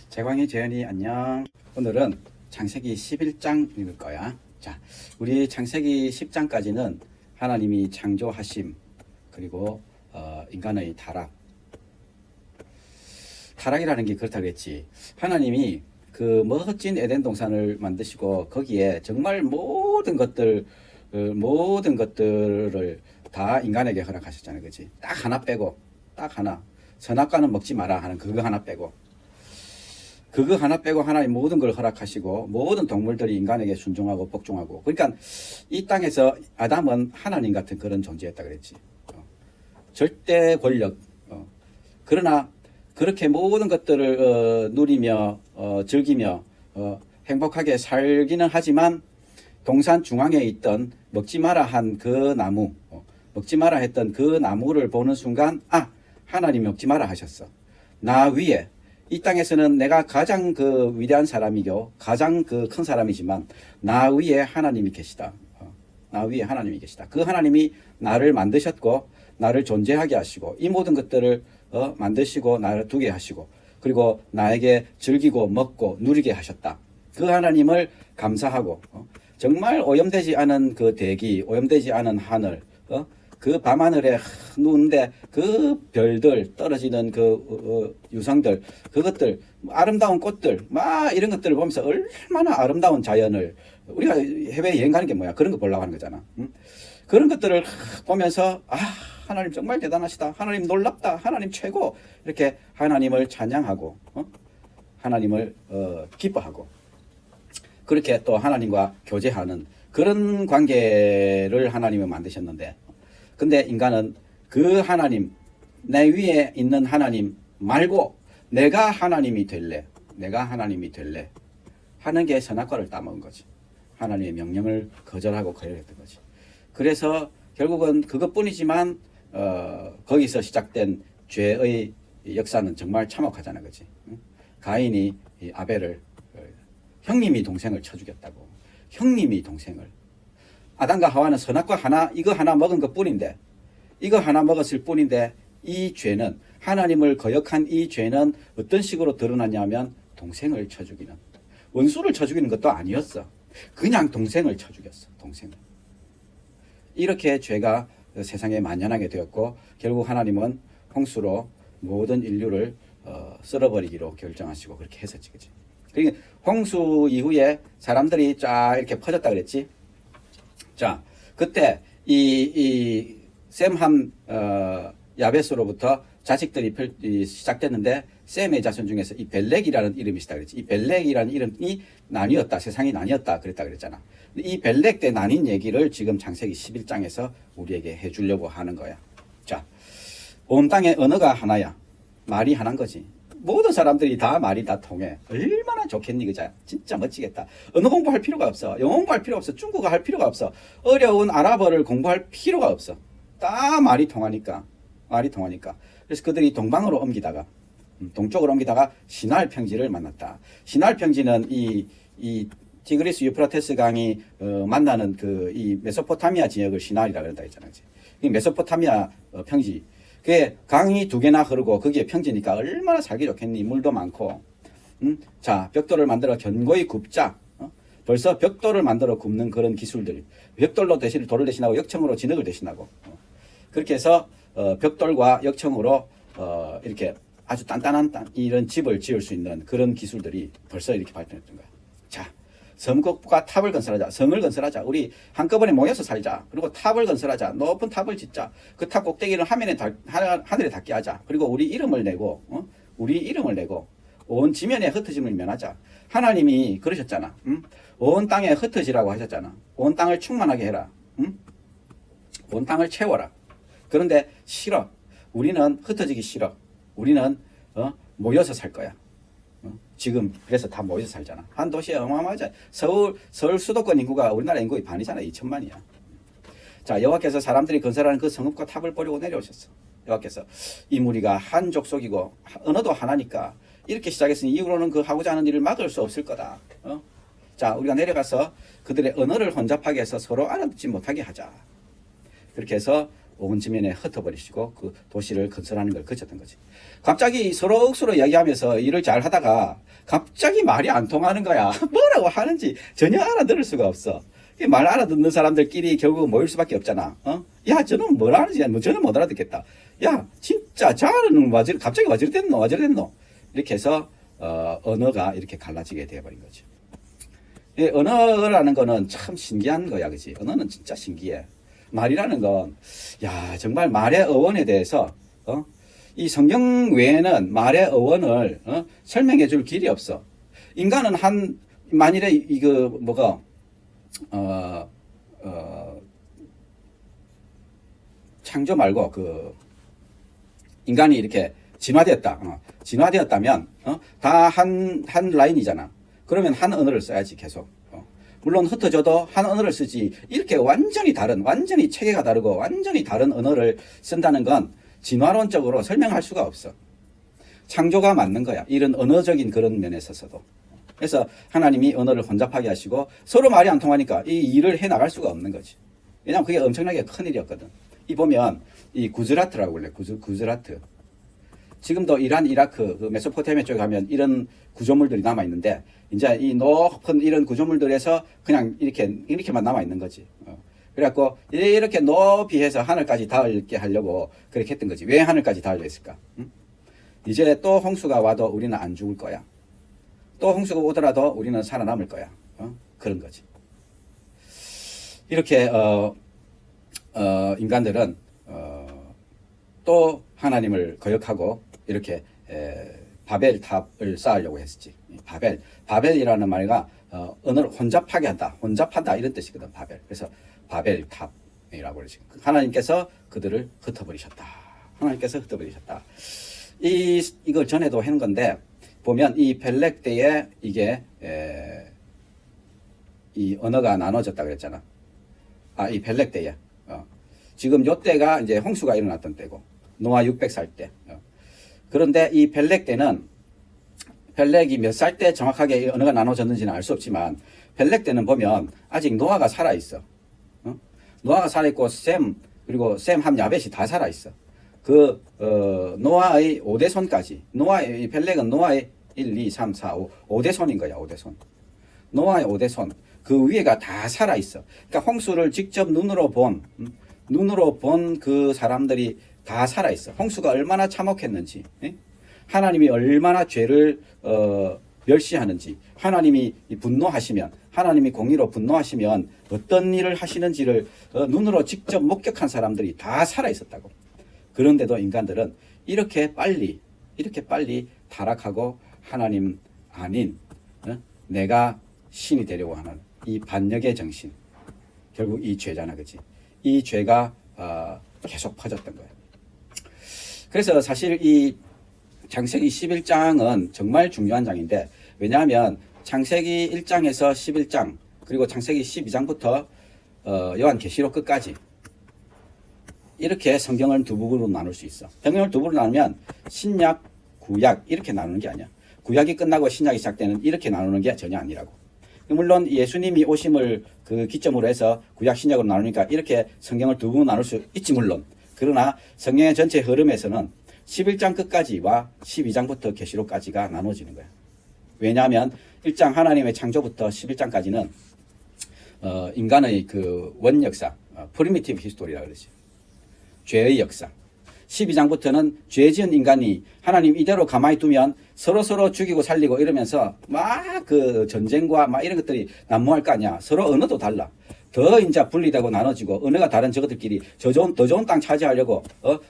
재광이 재현이 안녕. 오늘은 창세기 11장 읽을 거야. 자, 우리 창세기 10장까지는 하나님이 창조하심, 그리고 인간의 타락이라는 게 그렇다고 했지. 하나님이 그 멋진 에덴 동산을 만드시고 거기에 정말 모든 것들을 다 인간에게 허락하셨잖아요. 그렇지? 딱 하나 빼고, 딱 하나. 선악과는 먹지 마라 하는 그거 하나 빼고 하나님 모든 걸 허락하시고 모든 동물들이 인간에게 순종하고 복종하고, 그러니까 이 땅에서 아담은 하나님 같은 그런 존재였다 그랬지. 절대 권력. 그러나 그렇게 모든 것들을 누리며 즐기며 행복하게 살기는 하지만 동산 중앙에 있던 먹지 마라 한 그 나무, 먹지 마라 했던 그 나무를 보는 순간, 하나님이 먹지 마라 하셨어. 나 위에, 이 땅에서는 내가 가장 그 위대한 사람이고 가장 그 큰 사람이지만 나 위에 하나님이 계시다. 나 위에 하나님이 계시다. 그 하나님이 나를 만드셨고 나를 존재하게 하시고 이 모든 것들을 만드시고 나를 두게 하시고 그리고 나에게 즐기고 먹고 누리게 하셨다. 그 하나님을 감사하고 정말 오염되지 않은 그 대기, 오염되지 않은 하늘, 그 밤하늘에 누운데 그 별들, 떨어지는 그 유성들, 그것들, 아름다운 꽃들, 막 이런 것들을 보면서 얼마나 아름다운 자연을, 우리가 해외 여행 가는 게 뭐야? 그런 거 보려고 하는 거잖아. 그런 것들을 보면서 하나님 정말 대단하시다. 하나님 놀랍다. 하나님 최고. 이렇게 하나님을 찬양하고 하나님을 기뻐하고 그렇게 또 하나님과 교제하는 그런 관계를 하나님이 만드셨는데, 근데 인간은 그 하나님, 내 위에 있는 하나님 말고 내가 하나님이 될래 하는 게 선악과를 따먹은 거지. 하나님의 명령을 거절하고 거절했던 거지. 그래서 결국은 그것뿐이지만 거기서 시작된 죄의 역사는 정말 참혹하잖아, 그렇지? 가인이 아벨을 형님이 동생을 쳐 죽였다고. 형님이 동생을. 아담과 하와는 선악과 이거 하나 먹은 것 뿐인데, 이거 하나 먹었을 뿐인데, 이 죄는, 하나님을 거역한 이 죄는 어떤 식으로 드러났냐면, 동생을 쳐 죽이는. 원수를 쳐 죽이는 것도 아니었어. 그냥 동생을 쳐 죽였어. 동생을. 이렇게 죄가 세상에 만연하게 되었고, 결국 하나님은 홍수로 모든 인류를 쓸어버리기로 결정하시고 그렇게 했었지. 그치? 그러니까 홍수 이후에 사람들이 쫙 이렇게 퍼졌다 그랬지. 자, 그때 셈함 야베스로부터 자식들이 시작됐는데, 셈의 자손 중에서 이 벨렉이라는 이름이 있다 그랬지. 이 벨렉이라는 이름이 나뉘었다. 세상이 나뉘었다 그랬다 그랬잖아. 이 벨렉 때 나뉜 얘기를 지금 창세기 11장에서 우리에게 해주려고 하는 거야. 자, 온 땅의 언어가 하나야. 말이 하나인 거지. 모든 사람들이 다 말이 다 통해. 얼마나 좋겠니, 그자? 진짜 멋지겠다. 언어 공부할 필요가 없어. 영어 공부할 필요 없어. 중국어 할 필요가 없어. 어려운 아랍어를 공부할 필요가 없어. 다 말이 통하니까. 그래서 그들이 동방으로 옮기다가, 동쪽으로 옮기다가 시날 평지를 만났다. 시날 평지는 이 티그리스 유프라테스 강이 만나는 이 메소포타미아 지역을 시날이라 그런다 했잖아요. 이 메소포타미아 평지. 그게 강이 두 개나 흐르고 거기에 평지니까 얼마나 살기 좋겠니? 물도 많고. 자, 벽돌을 만들어 견고히 굽자. 벌써 벽돌을 만들어 굽는 그런 기술들. 벽돌로 돌을 대신하고 역청으로 진흙을 대신하고. 그렇게 해서 벽돌과 역청으로 이렇게 아주 단단한 이런 집을 지을 수 있는 그런 기술들이 벌써 이렇게 발전했던 거야. 자, 성읍과 탑을 건설하자. 성을 건설하자. 우리 한꺼번에 모여서 살자. 그리고 탑을 건설하자. 높은 탑을 짓자. 그 탑 꼭대기를 하늘에 닿게 하자. 그리고 우리 이름을 내고 온 지면에 흩어짐을 면하자. 하나님이 그러셨잖아. 온 땅에 흩어지라고 하셨잖아. 온 땅을 충만하게 해라. 온 땅을 채워라. 그런데 싫어. 우리는 흩어지기 싫어. 우리는 모여서 살 거야. 지금 그래서 다 모여서 살잖아. 한 도시에 어마어마하잖아. 서울 수도권 인구가 우리나라 인구의 반이잖아. 2천만이야. 자, 여호와께서 사람들이 건설하는 그 성읍과 탑을 버리고 내려오셨어. 여호와께서 이 무리가 한 족속이고 언어도 하나니까 이렇게 시작했으니 이후로는 그 하고자 하는 일을 막을 수 없을 거다. 자, 우리가 내려가서 그들의 언어를 혼잡하게 해서 서로 알아듣지 못하게 하자. 그렇게 해서 5분 지면에 흩어버리시고 그 도시를 건설하는 걸 거쳤던 거지. 갑자기 서로 억수로 이야기하면서 일을 잘 하다가 갑자기 말이 안 통하는 거야. 뭐라고 하는지 전혀 알아들을 수가 없어. 말 알아듣는 사람들끼리 결국 모일 수밖에 없잖아. 야, 저는 뭘 하는지, 저는 못 알아듣겠다. 야, 진짜, 저는 갑자기 와저리 됐노? 이렇게 해서, 언어가 이렇게 갈라지게 되어버린 거죠. 이 언어라는 거는 참 신기한 거야, 그지? 언어는 진짜 신기해. 말이라는 건, 야, 정말 말의 어원에 대해서, 이 성경 외에는 말의 어원을, 설명해 줄 길이 없어. 인간은 만일에 창조 말고, 인간이 이렇게 진화되었다면, 다 한 라인이잖아. 그러면 한 언어를 써야지, 계속. 물론 흩어져도 한 언어를 쓰지, 이렇게 완전히 체계가 다르고, 완전히 다른 언어를 쓴다는 건 진화론적으로 설명할 수가 없어. 창조가 맞는 거야. 이런 언어적인 그런 면에 있어서도. 그래서 하나님이 언어를 혼잡하게 하시고 서로 말이 안 통하니까 이 일을 해 나갈 수가 없는 거지. 왜냐하면 그게 엄청나게 큰 일이었거든. 보면 이 구즈라트라고 그래. 구즈라트. 지금도 이란, 이라크, 그 메소포타미아 쪽에 가면 이런 구조물들이 남아 있는데 이제 이 높은 이런 구조물들에서 그냥 이렇게만 남아 있는 거지. 그래갖고 이렇게 높이 해서 하늘까지 닿게 하려고 그렇게 했던 거지. 왜 하늘까지 닿으려 했을까? 이제 또 홍수가 와도 우리는 안 죽을 거야. 또 홍수가 오더라도 우리는 살아남을 거야. 그런 거지. 이렇게 인간들은 또 하나님을 거역하고 이렇게 바벨탑을 쌓으려고 했었지. 바벨이라는 말과 언어를 혼잡한다 이런 뜻이거든. 바벨. 그래서 바벨탑이라고 그러지. 하나님께서 그들을 흩어버리셨다. 이걸 전에도 한 건데 보면 이 벨렉 때에 이게 이 언어가 나눠졌다 그랬잖아. 이 벨렉 때에. 지금 요 때가 이제 홍수가 일어났던 때고 노아 600살 때. 그런데 이 벨렉 때는 벨렉이 몇 살 때 정확하게 언어가 나눠졌는지는 알 수 없지만 벨렉 때는 보면 아직 노아가 살아 있어. 노아가 살아 있고 그리고 셈 야벳이 다 살아 있어. 노아의 5대 손까지. 이 벨렉은 노아의 1, 2, 3, 4, 5대 손인 거야. 5대 손. 노아의 5대 손. 그 위에가 다 살아 있어. 그러니까 홍수를 직접 눈으로 본 그 사람들이 다 살아 있어. 홍수가 얼마나 참혹했는지, 하나님이 얼마나 죄를 멸시하는지, 하나님이 분노하시면, 하나님이 공의로 분노하시면 어떤 일을 하시는지를 눈으로 직접 목격한 사람들이 다 살아 있었다고. 그런데도 인간들은 이렇게 빨리 타락하고 하나님 아닌 내가 신이 되려고 하는 이 반역의 정신, 결국 이 죄잖아, 그치? 이 죄가 계속 퍼졌던 거예요. 그래서 사실 이 창세기 11장은 정말 중요한 장인데, 왜냐하면 창세기 1장에서 11장 그리고 창세기 12장부터 요한계시록 끝까지 이렇게 성경을 두 부분으로 나눌 수 있어. 성경을 두 부분으로 나누면 신약, 구약 이렇게 나누는 게 아니야. 구약이 끝나고 신약이 시작되는 이렇게 나누는 게 전혀 아니라고. 물론 예수님이 오심을 그 기점으로 해서 구약, 신약으로 나누니까 이렇게 성경을 두 부분으로 나눌 수 있지 물론. 그러나 성경의 전체 흐름에서는 11장 끝까지와 12장부터 계시록까지가 나눠지는 거야. 왜냐하면 1장 하나님의 창조부터 11장까지는 인간의 그 원역사, 프리미티브 히스토리라 그러지. 죄의 역사. 12장부터는 죄 지은 인간이 하나님 이대로 가만히 두면 서로 죽이고 살리고 이러면서 막 그 전쟁과 막 이런 것들이 난무할 거 아니야. 서로 언어도 달라. 더 이제 분리되고 나눠지고 언어가 다른 저것들끼리 더 좋은 땅 차지하려고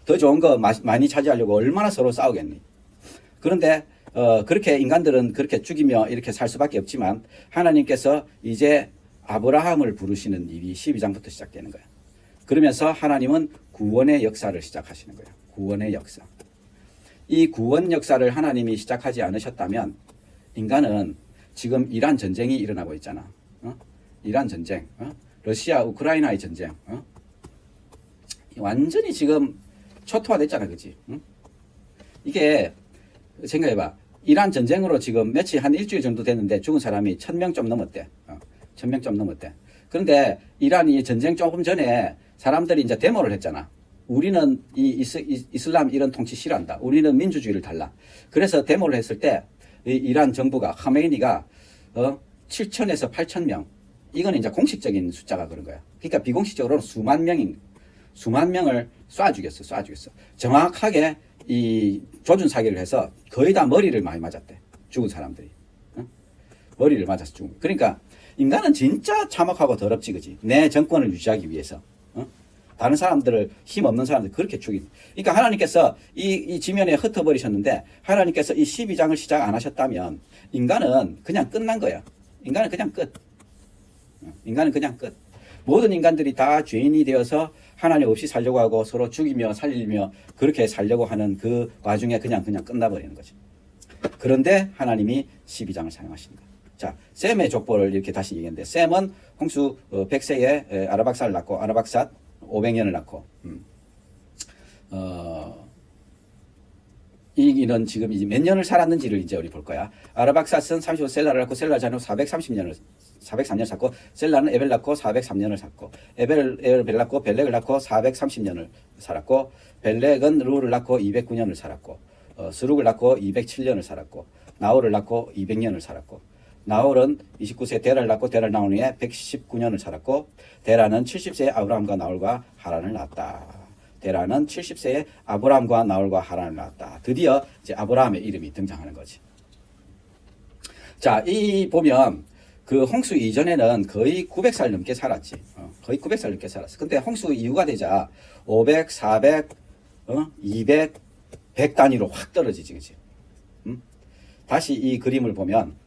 더 좋은 거 많이 차지하려고 얼마나 서로 싸우겠니. 그런데 그렇게 인간들은 그렇게 죽이며 이렇게 살 수밖에 없지만 하나님께서 이제 아브라함을 부르시는 일이 12장부터 시작되는 거야. 그러면서 하나님은 구원의 역사를 시작하시는 거예요. 구원의 역사. 이 구원 역사를 하나님이 시작하지 않으셨다면 인간은 지금 이란 전쟁이 일어나고 있잖아. 이란 전쟁, 러시아 우크라이나의 전쟁, 완전히 지금 초토화됐잖아, 그렇지? 이게 생각해봐. 이란 전쟁으로 지금 며칠 한 일주일 정도 됐는데 죽은 사람이 1000명 좀 넘었대. 1000명 좀 넘었대. 그런데 이란이 전쟁 조금 전에 사람들이 이제 데모를 했잖아. 우리는 이슬람 이런 통치 싫어한다. 우리는 민주주의를 달라. 그래서 데모를 했을 때 이란 정부가 하메이니가 7천에서 8천 명 이건 이제 공식적인 숫자가 그런 거야. 그러니까 비공식적으로는 수만 명을 쏴 죽였어. 정확하게 이 조준 사격을 해서 거의 다 머리를 많이 맞았대. 죽은 사람들이. 머리를 맞아서 죽은. 그러니까 인간은 진짜 참혹하고 더럽지, 그지? 내 정권을 유지하기 위해서. 다른 사람들을, 힘 없는 사람들 그렇게 죽인. 그러니까 하나님께서 이 지면에 흩어버리셨는데 하나님께서 이 12장을 시작 안 하셨다면 인간은 그냥 끝난 거야. 인간은 그냥 끝. 모든 인간들이 다 죄인이 되어서 하나님 없이 살려고 하고 서로 죽이며 살리며 그렇게 살려고 하는 그 와중에 그냥 끝나버리는 거지. 그런데 하나님이 12장을 사용하십니다. 자, 셈의 족보를 이렇게 다시 얘기했는데 셈은 홍수 100세에 아르박사를 낳고 아르박삿 500년을 낳고 이는 지금 이제 몇 년을 살았는지를 이제 우리 볼 거야. 아르박삿은 35 셀라를 낳고 셀라 자녀 403년 샀고 셀라는 에벨 낳고 403년을 샀고 에벨 낳고 벨렉을 낳고 430년을 살았고 벨렉은 르우를 낳고 209년을 살았고 스룩을 낳고 207년을 살았고 나홀을 낳고 200년을 살았고 나홀은 29세 데라를 낳고 데라를 낳은 후에 119년을 살았고 데라는 70세에 아브라함과 나홀과 하란을 낳았다. 데라는 70세에 아브라함과 나홀과 하란을 낳았다. 드디어 이제 아브라함의 이름이 등장하는 거지. 자, 이 보면 그 홍수 이전에는 거의 900살 넘게 살았지. 거의 900살 넘게 살았어. 근데 홍수 이후가 되자 500, 400, 200, 100 단위로 확 떨어지지, 그치? 다시 이 그림을 보면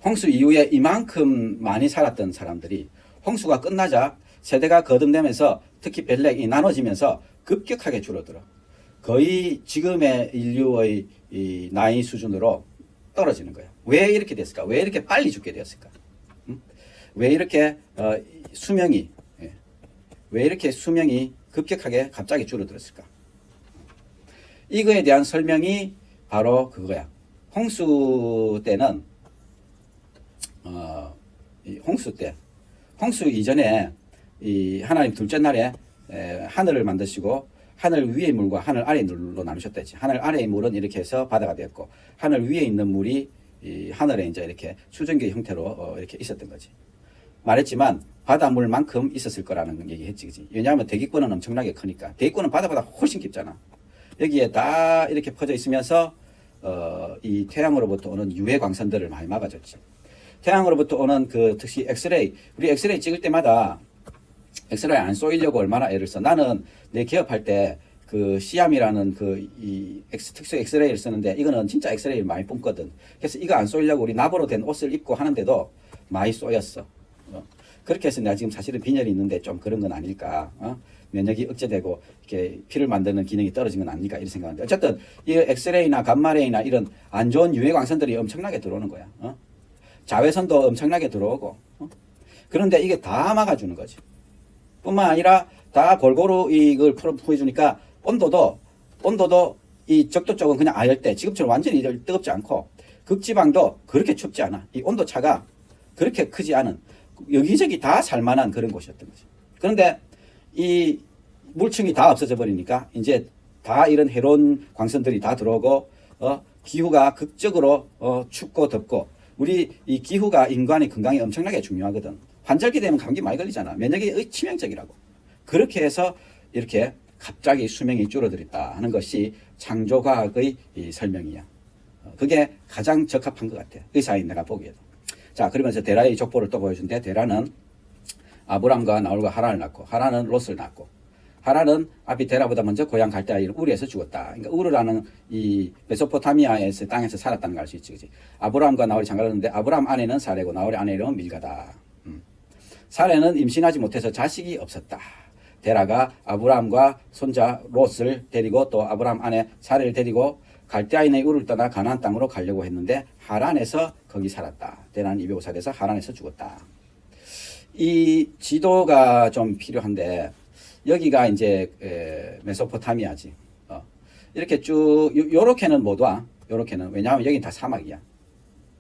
홍수 이후에 이만큼 많이 살았던 사람들이 홍수가 끝나자 세대가 거듭되면서 특히 벨렉이 나눠지면서 급격하게 줄어들어. 거의 지금의 인류의 이 나이 수준으로 떨어지는 거예요. 왜 이렇게 됐을까? 왜 이렇게 빨리 죽게 되었을까? 왜 이렇게 수명이 급격하게 갑자기 줄어들었을까? 이거에 대한 설명이 바로 그거야. 홍수 때는 홍수 이전에 이 하나님 둘째 날에 하늘을 만드시고 하늘 위의 물과 하늘 아래의 물로 나누셨다 했지. 하늘 아래의 물은 이렇게 해서 바다가 되었고 하늘 위에 있는 물이 이 하늘에 이제 이렇게 수증기 형태로 이렇게 있었던 거지. 말했지만 바닷물만큼 있었을 거라는 얘기했지, 그지? 왜냐하면 대기권은 엄청나게 크니까. 대기권은 바다보다 훨씬 깊잖아. 여기에 다 이렇게 퍼져 있으면서 이 태양으로부터 오는 유해 광선들을 많이 막아줬지. 태양으로부터 오는 그 특히 엑스레이, 우리 엑스레이 찍을 때마다 엑스레이 안 쏘이려고 얼마나 애를 써. 나는 내 기업할 때 그 시암이라는 특수 엑스레이를 쓰는데 이거는 진짜 엑스레이를 많이 뿜거든. 그래서 이거 안 쏘이려고 우리 나보로 된 옷을 입고 하는데도 많이 쏘였어. 그렇게 해서 내가 지금 사실은 빈혈이 있는데 좀 그런 건 아닐까. 면역이 억제되고 이렇게 피를 만드는 기능이 떨어진 건 아닐까 이런 생각하는데 어쨌든 이 엑스레이나 감마레이나 이런 안 좋은 유해 광선들이 엄청나게 들어오는 거야. 자외선도 엄청나게 들어오고. 그런데 이게 다 막아주는 거지. 뿐만 아니라 다 골고루 이걸 풀어주니까 온도도 이 적도 쪽은 그냥 아열대, 지금처럼 완전히 뜨겁지 않고 극지방도 그렇게 춥지 않아. 이 온도 차가 그렇게 크지 않은 여기저기 다 살만한 그런 곳이었던 거지. 그런데 이 물층이 다 없어져 버리니까 이제 다 이런 해로운 광선들이 다 들어오고 기후가 극적으로 춥고 덥고 우리 이 기후가 인간의 건강에 엄청나게 중요하거든. 환절기 되면 감기 많이 걸리잖아. 면역이 치명적이라고. 그렇게 해서 이렇게 갑자기 수명이 줄어들었다 하는 것이 창조과학의 이 설명이야. 그게 가장 적합한 것 같아. 의사인 내가 보기에도. 자, 그러면서 데라의 족보를 또 보여준대. 데라는 아브람과 나홀과 하란을 낳고 하란은 롯을 낳고 하란은 앞이 데라보다 먼저 고향 갈대아인 우르에서 죽었다. 그러니까 우르라는 이 메소포타미아에서 땅에서 살았다는 걸 알 수 있지, 그지? 아브람과 나홀이 장가갔는데 아브람 아내는 사레고 나홀의 아내 이름은 밀가다. 사레는 임신하지 못해서 자식이 없었다. 데라가 아브람과 손자 롯을 데리고 또 아브람 아내 사레를 데리고 갈대아인의 우르를 떠나 가나안 땅으로 가려고 했는데 하란에서 거기 살았다. 데라는 205살 돼서 하란에서 죽었다. 이 지도가 좀 필요한데 여기가 이제 메소포타미아지. 이렇게 쭉 요렇게는 못 와. 요렇게는 왜냐하면 여긴 다 사막이야.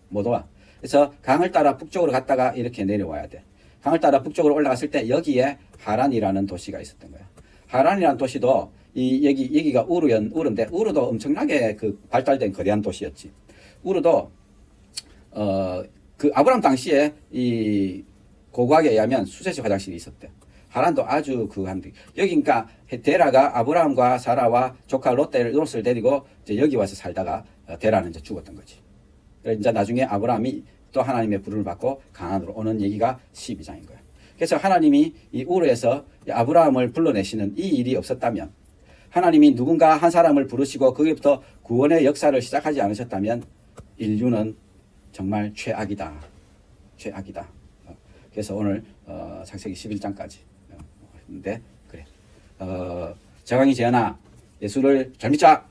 못 와. 그래서 강을 따라 북쪽으로 갔다가 이렇게 내려와야 돼. 강을 따라 북쪽으로 올라갔을 때 여기에 하란이라는 도시가 있었던 거야. 하란이라는 도시도 여기가 우르인데 우르도 엄청나게 그 발달된 거대한 도시였지. 우르도 그 아브라함 당시에 이 고고학에 의하면 수세식 화장실이 있었대. 하란도 아주 한데 여기 그러니까 데라가 아브라함과 사라와 조카 롯을 데리고 이제 여기 와서 살다가 데라는 이제 죽었던 거지. 그래서 이제 나중에 아브라함이 또 하나님의 부름을 받고 가나안으로 오는 얘기가 12장인 거야. 그래서 하나님이 이 우르에서 아브라함을 불러내시는 이 일이 없었다면, 하나님이 누군가 한 사람을 부르시고 거기부터 구원의 역사를 시작하지 않으셨다면 인류는 정말 최악이다. 최악이다. 그래서 오늘 창세기 11장까지 했는데 그래. 정황이 재현아, 예수를 잘 믿자.